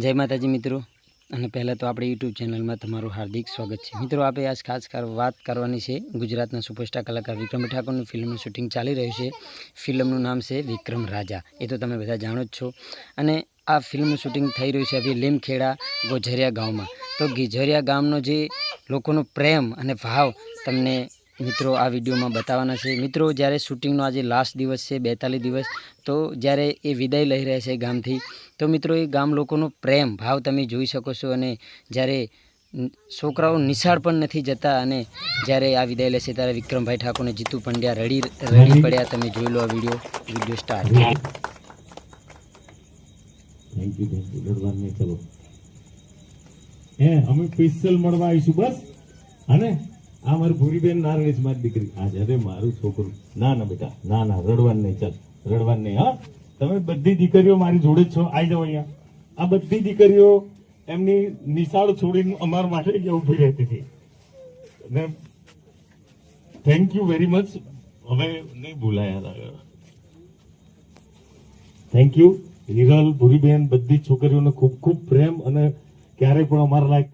જય માતાજી મિત્રો, અને પહેલાં તો આપણી યુટ્યુબ ચેનલમાં તમારું હાર્દિક સ્વાગત છે. મિત્રો આપણે આજ ખાસ વાત કરવાની છે ગુજરાતના સુપરસ્ટાર કલાકાર વિક્રમ ઠાકોરનું ફિલ્મનું શૂટિંગ ચાલી રહ્યું છે. ફિલ્મનું નામ છે વિક્રમ રાજા. એ તો તમે બધા જાણો જ છો. અને આ ફિલ્મનું શૂટિંગ થઈ રહ્યું છે અભી લીમખેડા ગોઝરિયા ગામમાં. તો ગોઝરિયા ગામનો જે લોકોનો પ્રેમ અને ભાવ તમને મિત્રો આ વિડીયોમાં બતાવવાના છે. મિત્રો જ્યારે શૂટિંગનો આજે લાસ્ટ દિવસ છે, 42 દિવસ, તો જ્યારે એ વિદાય લઈ રહ્યા છે ગામથી, તો મિત્રો એ ગામ લોકોનો પ્રેમ ભાવ તમે જોઈ શકો છો. અને જ્યારે છોકરાઓ નિશાળ પણ નથી જતા અને જ્યારે આ વિદાય લેશે ત્યારે વિક્રમભાઈ ઠાકોરને જીતુ પંડ્યા રડી પડ્યા. તમે જોઈ લો આ વિડીયો સ્ટાર્ટ. થેન્ક યુ લડવાન ને ચલો અમે સ્પેશિયલ મળવા આવીશું બસ. અને આ મારી ભૂરીબેન ના રડે છે, મારી દીકરી આજે અરે મારું છોકરું. ના ના બેટા, ના ના રડવાન નહીં, ચાલ રડવાન નહીં. હા, તમે બધી દીકરીઓ મારી જોડે જ છો, આવી જાઓ અહીંયા. આ બધી દીકરીઓ એમની નિશાળ છોડીને અમારા માટે ઉભી રહેતી હતી. અને થેન્ક યુ વેરી મચ. હવે નહીં ભૂલાયા. થેન્ક યુ હિરલ, ભૂરીબેન, બધી છોકરીઓને ખૂબ ખૂબ પ્રેમ. અને ક્યારેય પણ અમારા લાયક